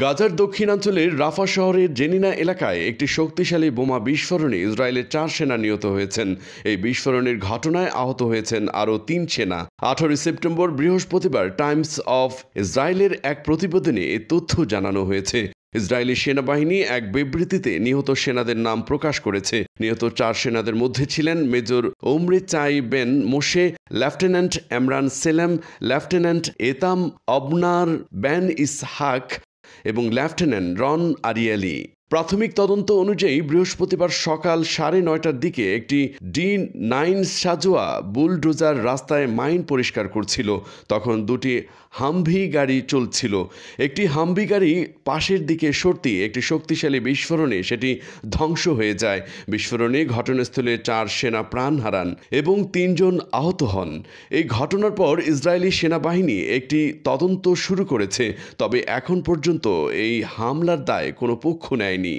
গাজার দক্ষিণাঞ্চলের রাফা শহরের জেনিনা এলাকায় একটি শক্তিশালী বোমা বিস্ফোরণে ইসরায়েলের 4 সেনা নিহত হয়েছেন। এই বিস্ফোরণের ঘটনায় আহত হয়েছেন আরও 3 সেনা। 18 সেপ্টেম্বর বৃহস্পতিবার টাইমস অফ ইসরায়েলের এক প্রতিবেদনে এ তথ্য জানানো হয়েছে। ইসরায়েলি সেনাবাহিনী এক বিবৃতিতে নিহত সেনাদের নাম প্রকাশ করেছে। নিহত 4 সেনাদের মধ্যে ছিলেন major Omri Chai Ben Moshe, lieutenant Emran Selem, lieutenant Eitam Avner Ben Yitzhak এবং লেফটেন্যান্ট রন আরিয়েলি। প্রাথমিক তদন্ত অনুযায়ী বৃহস্পতিবার সকাল 9:30টার দিকে একটি D9 সাজোয়া বুলডোজার রাস্তায় মাইন পরিষ্কার করছিল। তখন দুটি হামভি গাড়ি চলছিল। একটি হামভি গাড়ি পাশের দিকে সরতেই একটি শক্তিশালী বিস্ফোরণে সেটি ধ্বংস হয়ে যায়। বিস্ফোরণে ঘটনাস্থলে 4 সেনা প্রাণ হারান এবং 3 জন আহত হন। এই ঘটনার পর ইসরায়েলি সেনাবাহিনী একটি তদন্ত শুরু করেছে, তবে এখন পর্যন্ত এই হামলার দায় কোনো পক্ষ নেয়নি।